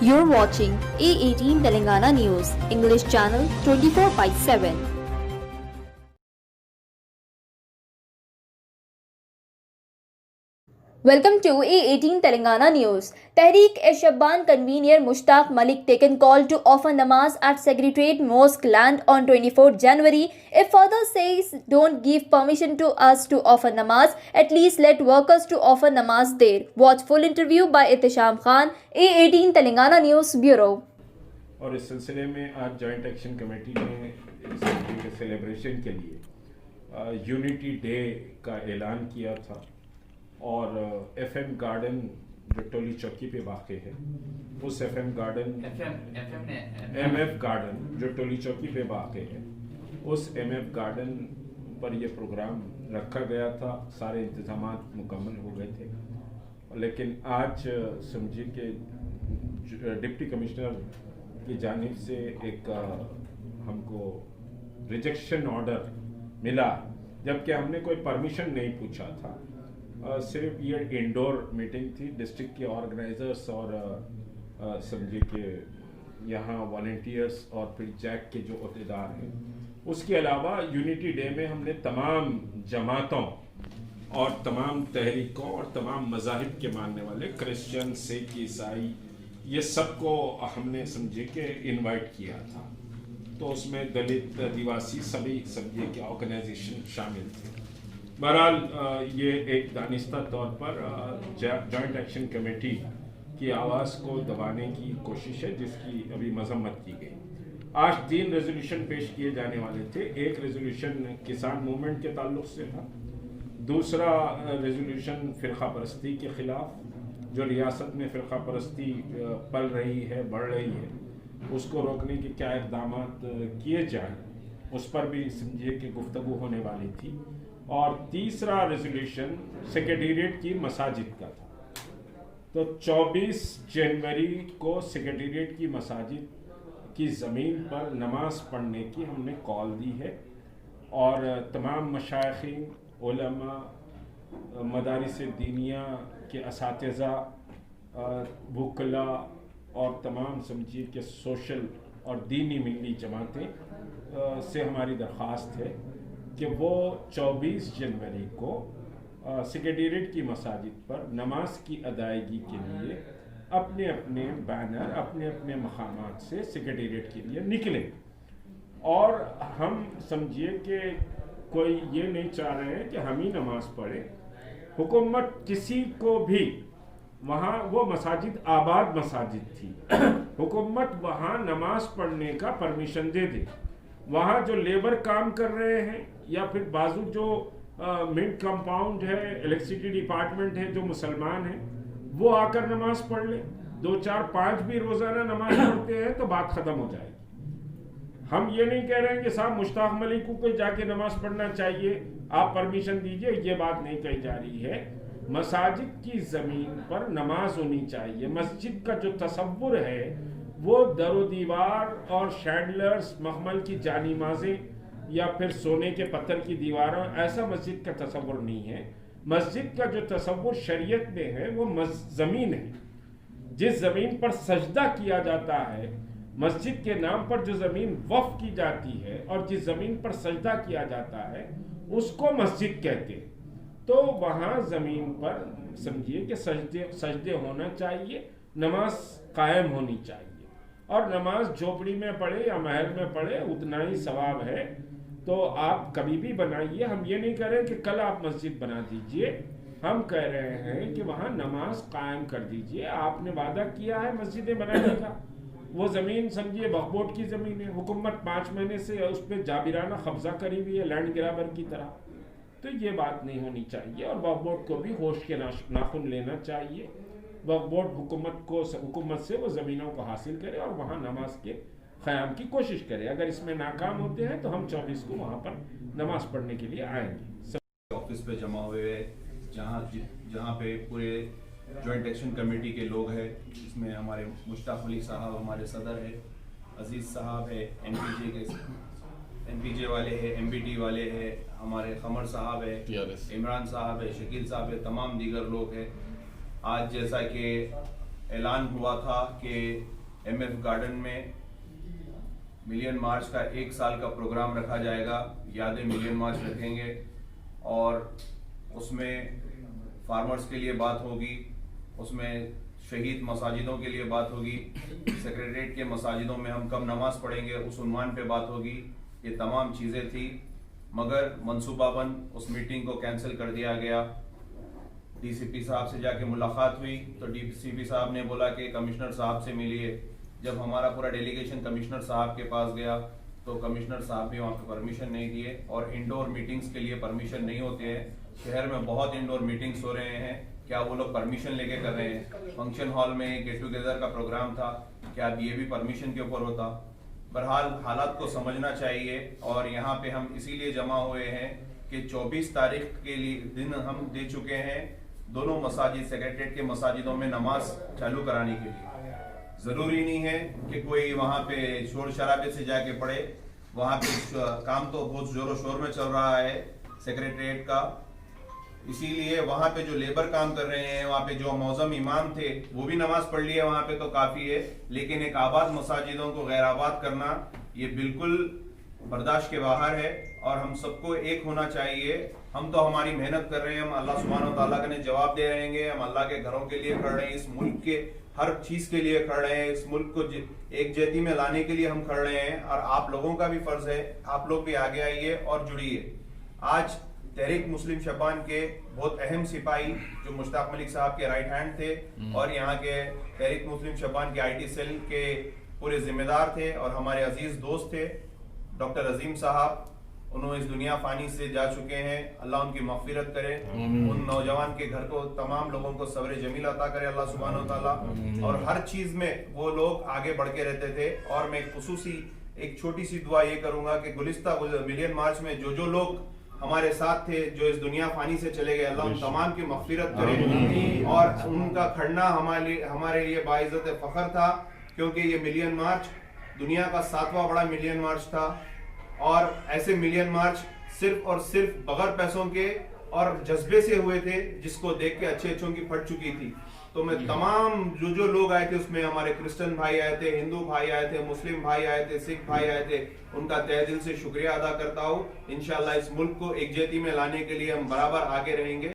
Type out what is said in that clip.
You're watching A18 Telangana News, English channel 24/7. Welcome to A18 Telangana News. Tehreek-e-Shabban convener Mushtaq Malik taken call to offer namaz at Secretariat Mosque land on 24 January. If father says don't give permission to us to offer namaz, at least let workers to offer namaz there. Watch full interview by Ihtisham Khan, A18 Telangana News Bureau. और इस सिलसिले में आज joint action committee ने इस के celebration के लिए यूनिटी डे का ऐलान किया था और एफएम गार्डन जो टोली चौकी पे वाक़ है उस एफएम गार्डन एमएफ गार्डन जो टोली चौकी पे वाक़ है उस एमएफ गार्डन पर यह प्रोग्राम रखा गया था। सारे इंतजाम मुकम्मल हो गए थे, लेकिन आज समझिए कि डिप्टी कमिश्नर की जानिब से एक हमको रिजेक्शन ऑर्डर मिला, जबकि हमने कोई परमिशन नहीं पूछा था। सिर्फ ये इंडोर मीटिंग थी। डिस्ट्रिक्ट के ऑर्गेनाइजर्स और समझिए कि यहाँ वॉलंटियर्स और फिर जैक के जो अहदेदार हैं, उसके अलावा यूनिटी डे में हमने तमाम जमातों और तमाम तहरीकों और तमाम मज़ाहिब के मानने वाले क्रिश्चियन, सिख, ईसाई, ये सबको हमने समझे कि इनवाइट किया था। तो उसमें दलित, आदिवासी सभी समझिए कि ऑर्गेनाइजेशन शामिल थे। बहरहाल ये एक दानिस्ता तौर पर जॉइंट एक्शन कमेटी की आवाज़ को दबाने की कोशिश है, जिसकी अभी मजम्मत की गई। आज 3 रेजोल्यूशन पेश किए जाने वाले थे। एक रेजोल्यूशन किसान मूवमेंट के ताल्लुक से था, दूसरा रेजोल्यूशन फ़िरका परस्ती के ख़िलाफ़ जो रियासत में फ़िरका परस्ती पल रही है, बढ़ रही है, उसको रोकने के क्या इक़दाम किए जाएँ, उस पर भी समझिए कि गुफ्तगू होने वाली थी। और तीसरा रेजोल्यूशन सेक्रेटेरिएट की मसाजिद का था। तो 24 जनवरी को सेक्रेटेरिएट की मसाजिद की ज़मीन पर नमाज पढ़ने की हमने कॉल दी है और तमाम मशाइखीन, उलमा, मदारिस दीनिया के असातिज़ा, वुकला और तमाम समझिए कि सोशल और दीनी मिली जमातें से हमारी दरख्वास्त है कि वो 24 जनवरी को सेक्रेटेरिएट की मसाजिद पर नमाज की अदायगी के लिए अपने अपने बैनर, अपने अपने मकामात से सेक्रेटेरिएट के लिए निकले। और हम समझिए कि कोई ये नहीं चाह रहे हैं कि हम ही नमाज पढ़ें। हुकूमत किसी को भी, वहाँ वो मसाजिद आबाद मसाजिद थी, हुकूमत वहाँ नमाज पढ़ने का परमिशन दे दे। वहाँ जो लेबर काम कर रहे हैं या फिर बाजू जो मिंट कंपाउंड है, इलेक्ट्रिसिटी डिपार्टमेंट है, जो मुसलमान हैं, वो आकर नमाज पढ़ ले। 2, 4, 5 भी रोज़ाना नमाज पढ़ते हैं तो बात ख़त्म हो जाएगी। हम ये नहीं कह रहे हैं कि साहब मुश्ताक मलिक को जाके नमाज पढ़ना चाहिए, आप परमिशन दीजिए, ये बात नहीं कही जा रही है। मसाजिद की ज़मीन पर नमाज होनी चाहिए। मस्जिद का जो तसव्वुर है वो दरो दीवार और शैंडलर्स, मखमल की जानीमाज़ें या फिर सोने के पत्थर की दीवारों, ऐसा मस्जिद का तसव्वुर नहीं है। मस्जिद का जो तसव्वुर शरीयत में है वो ज़मीन है। जिस ज़मीन पर सजदा किया जाता है, मस्जिद के नाम पर जो ज़मीन वक्फ की जाती है और जिस ज़मीन पर सजदा किया जाता है उसको मस्जिद कहते हैं। तो वहाँ ज़मीन पर समझिए कि सजदे होना चाहिए, नमाज कायम होनी चाहिए। और नमाज झोपड़ी में पढ़े या महल में पढ़े उतना ही सवाब है। तो आप कभी भी बनाइए। हम ये नहीं कह रहे कि कल आप मस्जिद बना दीजिए, हम कह रहे हैं कि वहाँ नमाज कायम कर दीजिए। आपने वादा किया है मस्जिदें बनाने का, वो ज़मीन समझिए वक्फ बोर्ड की ज़मीन है। हुकूमत 5 महीने से उस पर जाबिराना कब्जा करी हुई है, लैंड ग्रैबर की तरह। तो ये बात नहीं होनी चाहिए और वक्फ बोर्ड को भी होश के नाखून लेना चाहिए। वक्फ बोर्ड हुकूमत से वो ज़मीनों को हासिल करे और वहाँ नमाज के क़याम की कोशिश करे। अगर इसमें नाकाम होते हैं तो हम 24 को वहाँ पर नमाज पढ़ने के लिए आएंगे। ऑफिस पे जमा हुए जहाँ पे पूरे जॉइंट एक्शन कमेटी के लोग हैं, जिसमें हमारे मुश्ताक मलिक साहब हमारे सदर है, अजीज़ साहब है, एनपीजे वाले हैं, एमबीटी वाले हैं, हमारे कमर साहब है, इमरान साहब है, शकील साहब है, तमाम दीगर लोग हैं। आज जैसा कि ऐलान हुआ था कि MF गार्डन में मिलियन मार्च का 1 साल का प्रोग्राम रखा जाएगा, यादें मिलियन मार्च रखेंगे और उसमें फार्मर्स के लिए बात होगी, उसमें शहीद मसाजिदों के लिए बात होगी, सेक्रेटरीट के मसाजिदों में हम कब नमाज पढ़ेंगे उस उन्वान पे बात होगी। ये तमाम चीज़ें थी, मगर मनसूबाबन उस मीटिंग को कैंसिल कर दिया गया। DCP साहब से जाके मुलाकात हुई तो DCP साहब ने बोला कि कमिश्नर साहब से मिलिए। जब हमारा पूरा डेलीगेशन कमिश्नर साहब के पास गया तो कमिश्नर साहब भी वहाँ पे परमिशन नहीं दिए और इंडोर मीटिंग्स के लिए परमिशन नहीं होते हैं। शहर में बहुत इंडोर मीटिंग्स हो रहे हैं, क्या वो लोग परमिशन लेके कर रहे हैं? फंक्शन हॉल में गेट टुगेदर का प्रोग्राम था, क्या ये भी परमिशन के ऊपर होता? बहरहाल हालात को समझना चाहिए और यहाँ पे हम इसीलिए जमा हुए हैं कि 24 तारीख के लिए दिन हम दे चुके हैं दोनों मसाजिद, सेक्रेटरीट के मसाजिदों में नमाज चालू कराने के लिए। जरूरी नहीं है कि कोई वहाँ पे शोर शराबे से जाके पढ़े, वहाँ पे काम तो बहुत जोरों शोर में चल रहा है सेक्रेटरीट का, इसीलिए वहाँ पे जो लेबर काम कर रहे हैं, वहाँ पे जो मौजम इमाम थे वो भी नमाज पढ़ लिए वहाँ पे तो काफ़ी है, लेकिन एक आबाद मसाजिदों को गैर आबाद करना ये बिल्कुल बर्दाश्त के बाहर है और हम सबको एक होना चाहिए। हम तो हमारी मेहनत कर रहे हैं, हम अल्लाह सुब्हानहू व तआला के जवाब दे रहेंगे, हम अल्लाह के घरों के लिए खड़ रहे हैं, इस मुल्क के हर चीज़ के लिए खड़ रहे हैं, इस मुल्क को एक जेती में लाने के लिए हम खड़ रहे हैं और आप लोगों का भी फर्ज है, आप लोग भी आगे आइए और जुड़िए। आज तहरीक मुस्लिम शबान के बहुत अहम सिपाही जो मुश्ताक मलिक साहब के राइट हैंड थे और यहाँ के तहरीक मुस्लिम शबान के IT सेल के पूरे जिम्मेदार थे और हमारे अजीज दोस्त थे डॉक्टर अजीम साहब, उन्होंने इस दुनिया फानी से जा चुके हैं, अल्लाह उनकी मग़फ़िरत करे, उन नौजवान के घर को तमाम लोगों को सब्र जमील अता करे अल्लाह सुब्हानहू व तआला। और हर चीज़ में वो लोग आगे बढ़ के रहते थे और मैं खुसूसी एक छोटी सी दुआ ये करूँगा कि गुलिस्ता मिलियन मार्च में जो लोग हमारे साथ थे, जो इस दुनिया फानी से चले गए, अल्लाह उन तमाम की मग़फ़िरत करे और उनका खड़ना हमारे लिए बाइज़्ज़त फ़ख्र था, क्योंकि ये मिलियन मार्च दुनिया का 7वां बड़ा मिलियन मार्च था और ऐसे मिलियन मार्च सिर्फ और सिर्फ बगैर पैसों के और जज्बे से हुए थे, जिसको देख के अच्छों की फट चुकी थी। तो मैं तमाम जो लोग आए थे उसमें हमारे क्रिश्चियन भाई आए थे, हिंदू भाई आए थे, मुस्लिम भाई आए थे, सिख भाई आए थे, उनका तहे दिल से शुक्रिया अदा करता हूँ। इंशाल्लाह इस मुल्क को एकजेती में लाने के लिए हम बराबर आगे रहेंगे।